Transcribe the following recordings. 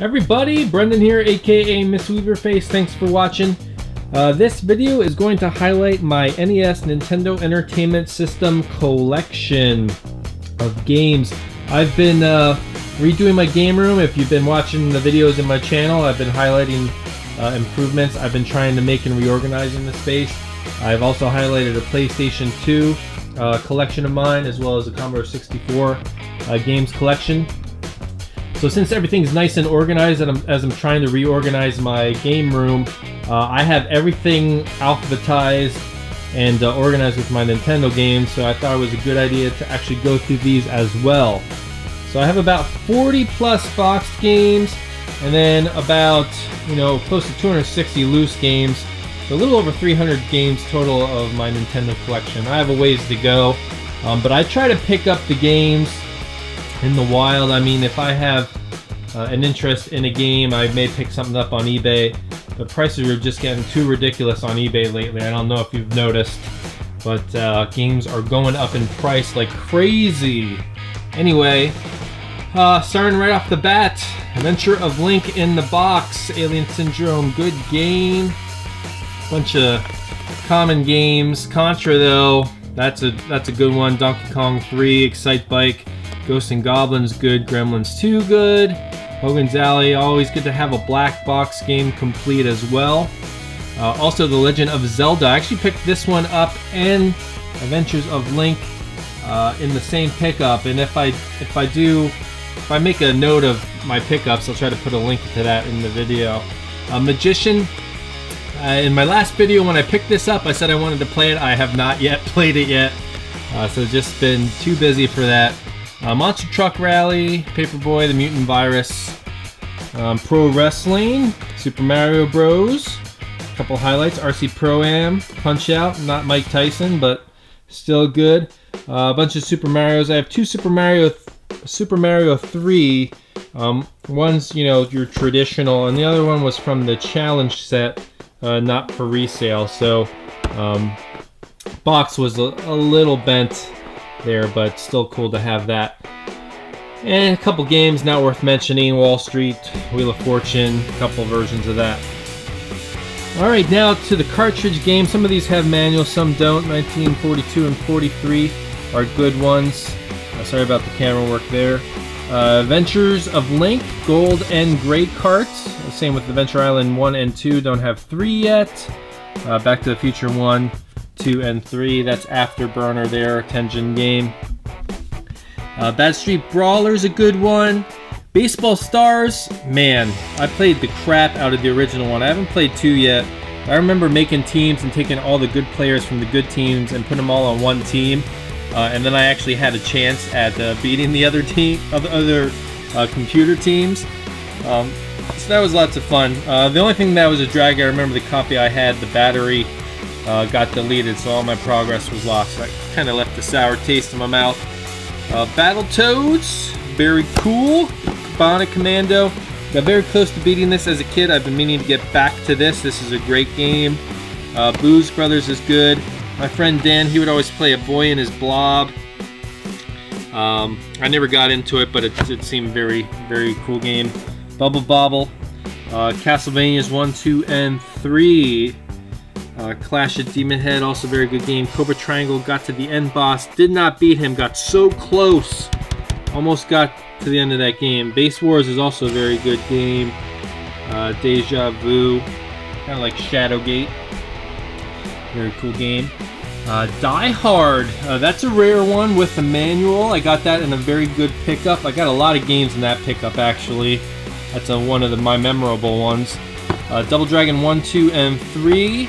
Everybody, Brendan here, aka Miss Weaverface. Thanks for watching. This video is going to highlight my NES Nintendo Entertainment System collection of games. I've been redoing my game room. If you've been watching the videos in my channel, I've been highlighting improvements I've been trying to make and reorganizing the space. I've also highlighted a PlayStation 2 collection of mine, as well as a Commodore 64 games collection. So since everything's nice and organized, and as I'm trying to reorganize my game room, I have everything alphabetized and organized with my Nintendo games, so I thought it was a good idea to actually go through these as well. So I have about 40 plus boxed games, and then about, close to 260 loose games. So a little over 300 games total of my Nintendo collection. I have a ways to go, but I try to pick up the games in the wild. I mean, if I have an interest in a game, I may pick something up on eBay. The prices are just getting too ridiculous on eBay lately. I don't know if you've noticed, but games are going up in price like crazy. Anyway, starting right off the bat, Adventure of Link in the Box, Alien Syndrome, good game. Bunch of common games. Contra though, that's a good one. Donkey Kong 3, Excite Bike, Ghosts and Goblins, good. Gremlins 2, good. Hogan's Alley, always good to have a black box game complete as well. Also, The Legend of Zelda. I actually picked this one up and Adventures of Link in the same pickup. And if I make a note of my pickups, I'll try to put a link to that in the video. Magician. In my last video, when I picked this up, I said I wanted to play it. I have not yet played it yet, so just been too busy for that. Monster Truck Rally, Paperboy, The Mutant Virus, Pro Wrestling, Super Mario Bros. A couple highlights: RC Pro-Am, Punch-Out, not Mike Tyson, but still good. A bunch of Super Marios. I have two Super Mario 3. One's your traditional, and the other one was from the challenge set. Not for resale, so box was a little bent there, but still cool to have that. And a couple games not worth mentioning: Wall Street, Wheel of Fortune, a couple versions of that. Alright, now to the cartridge game. Some of these have manuals, some don't. 1942 and 43 are good ones. Sorry about the camera work there. Adventures of Link, Gold and Gray carts. Same with Adventure Island 1 and 2, don't have 3 yet. Back to the Future 1, 2, and 3, that's Afterburner there, Tengen game. Bad Street Brawler's a good one. Baseball Stars, man, I played the crap out of the original one. I haven't played 2 yet. I remember making teams and taking all the good players from the good teams and putting them all on one team. And then I actually had a chance at beating the other computer teams. So that was lots of fun. The only thing that was a drag, I remember the copy I had, the battery got deleted, so all my progress was lost. So I kind of left a sour taste in my mouth. Battletoads, very cool. Bionic Commando, got very close to beating this as a kid. I've been meaning to get back to this. This is a great game. Booz Brothers is good. My friend Dan, he would always play A Boy and His Blob. I never got into it, but it seemed very, very cool game. Bubble Bobble, Castlevanias 1, 2, and 3. Clash at Demon Head, also very good game. Cobra Triangle, got to the end boss, did not beat him, got so close. Almost got to the end of that game. Base Wars is also a very good game. Deja Vu, kind of like Shadowgate. Very cool game. Die Hard, that's a rare one with the manual. I got that in a very good pickup. I got a lot of games in that pickup actually. That's one of my memorable ones. Double Dragon 1, 2, and 3.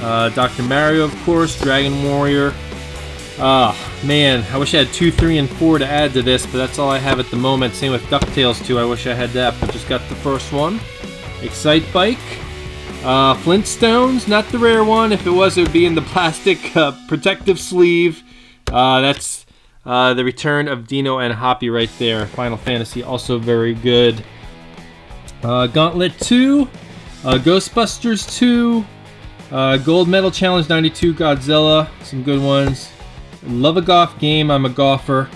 Dr. Mario, of course. Dragon Warrior. Man, I wish I had 2, 3, and 4 to add to this, but that's all I have at the moment. Same with DuckTales 2. I wish I had that, but just got the first one. Excite Bike. Flintstones, not the rare one. If it was, it would be in the plastic protective sleeve. That's the return of Dino and Hoppy right there. Final Fantasy, also very good. Gauntlet 2, Ghostbusters 2, Gold Medal Challenge 92, Godzilla, some good ones. Love a golf game, I'm a golfer.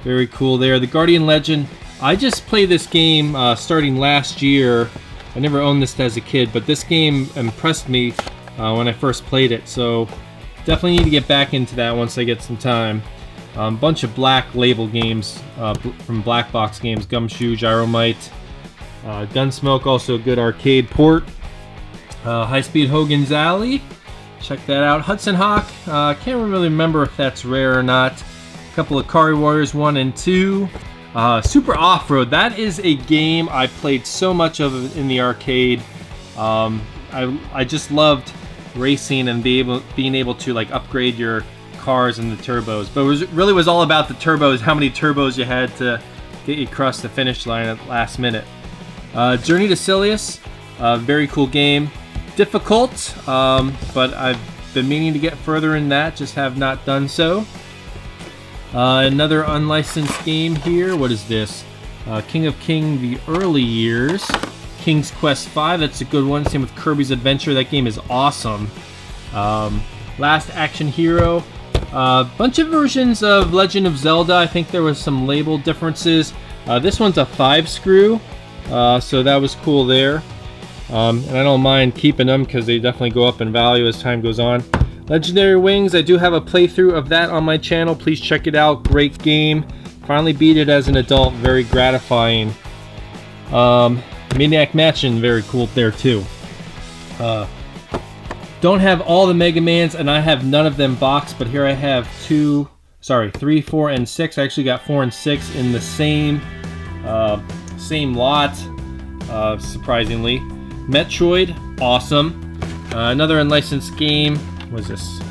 Very cool there. The Guardian Legend I just played this game starting last year. I never owned this as a kid, but this game impressed me when I first played it, so definitely need to get back into that once I get some time. Bunch of Black Label games from Black Box Games, Gumshoe, Gyromite, Gunsmoke, also a good arcade port. High Speed Hogan's Alley, check that out. Hudson Hawk, can't really remember if that's rare or not. A couple of Kari Warriors 1 and 2. Super Off-Road, that is a game I played so much of in the arcade. I just loved racing and being able to like upgrade your cars and the turbos, but it really was all about the turbos, how many turbos you had to get you across the finish line at the last minute. Journey to Silius, very cool game. Difficult, but I've been meaning to get further in that, just have not done so. Another unlicensed game here. What is this? King of King, the early years. King's Quest V, that's a good one. Same with Kirby's Adventure, that game is awesome. Last Action Hero. Bunch of versions of Legend of Zelda. I think there was some label differences. This one's a 5-screw, so that was cool there. And I don't mind keeping them because they definitely go up in value as time goes on. Legendary Wings, I do have a playthrough of that on my channel. Please check it out. Great game. Finally beat it as an adult. Very gratifying. Maniac Mansion, very cool there too. Don't have all the Mega Mans, and I have none of them boxed, but here I have 3, 4, and 6. I actually got 4 and 6 in the same lot, surprisingly. Metroid, awesome. Another unlicensed game. What is this?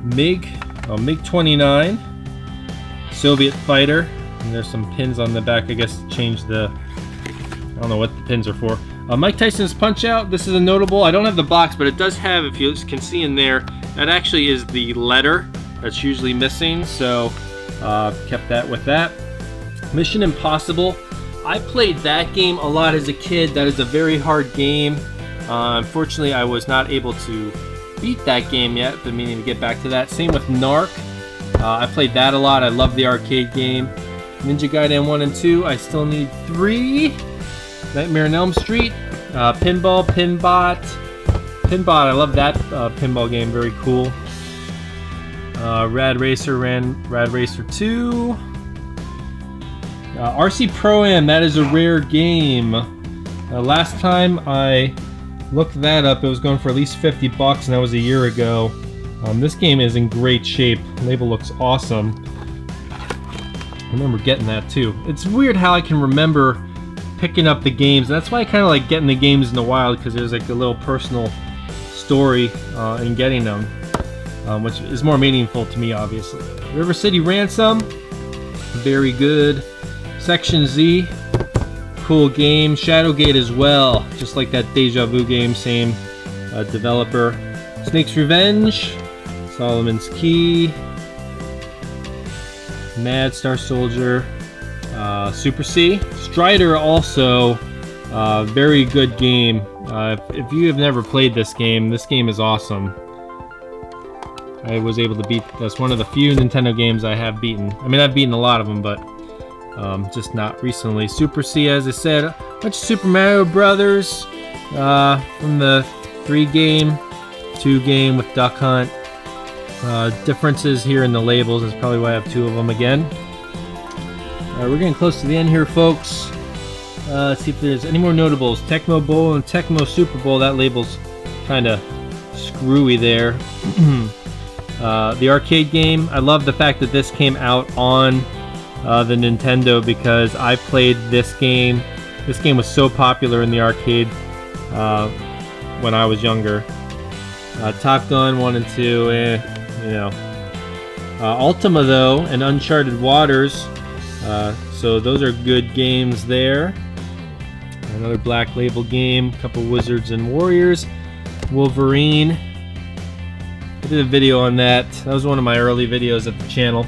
MiG-29. Soviet Fighter. And there's some pins on the back, I guess, to change the... I don't know what the pins are for. Mike Tyson's Punch-Out. This is a notable. I don't have the box, but it does have, if you can see in there, that actually is the letter that's usually missing, so kept that with that. Mission Impossible. I played that game a lot as a kid. That is a very hard game. Unfortunately, I was not able to beat that game yet, but meaning to get back to that. Same with Narc. I played that a lot. I love the arcade game. Ninja Gaiden 1 and 2. I still need 3. Nightmare on Elm Street. Pinball, Pinbot. I love that pinball game. Very cool. Rad Racer 2. RC Pro-Am. That is a rare game. Last time I looked that up, it was going for at least $50, and that was a year ago. This game is in great shape. The label looks awesome. I remember getting that too. It's weird how I can remember picking up the games. That's why I kind of like getting the games in the wild, because there's like a little personal story in getting them, which is more meaningful to me, obviously. River City Ransom, very good. Section Z, cool game. Shadowgate as well, just like that Deja Vu game, same developer. Snake's Revenge, Solomon's Key, Mad Star Soldier, Super C. Strider also, very good game. If you have never played this game is awesome. I was able to beat, that's one of the few Nintendo games I have beaten. I mean, I've beaten a lot of them, but just not recently. Super C, as I said, a bunch of Super Mario Brothers from the 3-game, 2-game with Duck Hunt. Differences here in the labels is probably why I have 2 of them again. We're getting close to the end here, folks. Let's see if there's any more notables. Tecmo Bowl and Tecmo Super Bowl. That label's kind of screwy there. The arcade game. I love the fact that this came out on the Nintendo, because I played this game. This game was so popular in the arcade when I was younger. Top Gun 1 and 2, you know. Ultima, though, and Uncharted Waters. So those are good games there. Another Black Label game. A couple Wizards and Warriors. Wolverine. I did a video on that. That was one of my early videos at the channel.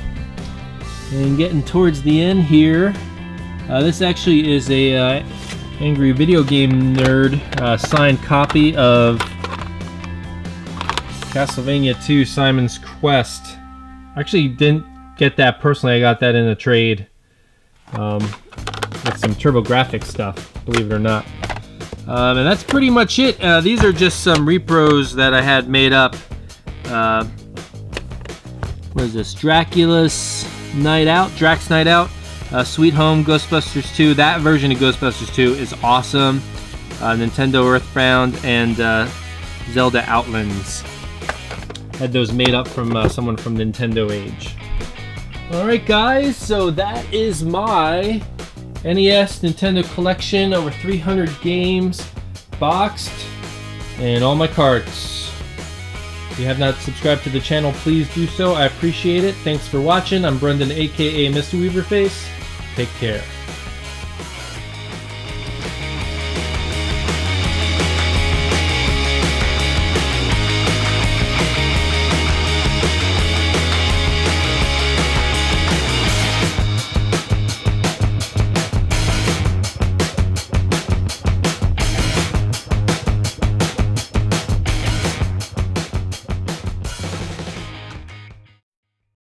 And getting towards the end here. This actually is a Angry Video Game Nerd signed copy of Castlevania 2 Simon's Quest. I actually didn't get that personally. I got that in a trade. with some TurboGrafx stuff, believe it or not. And that's pretty much it. These are just some repros that I had made up. What is this? Drax Night Out, Sweet Home, Ghostbusters 2. That version of Ghostbusters 2 is awesome. Nintendo Earthbound and Zelda Outlands. Had those made up from someone from Nintendo Age. Alright guys, so that is my NES Nintendo collection, over 300 games, boxed, and all my cards. If you have not subscribed to the channel, please do so. I appreciate it. Thanks for watching. I'm Brendan, aka Mr. Weaverface. Take care.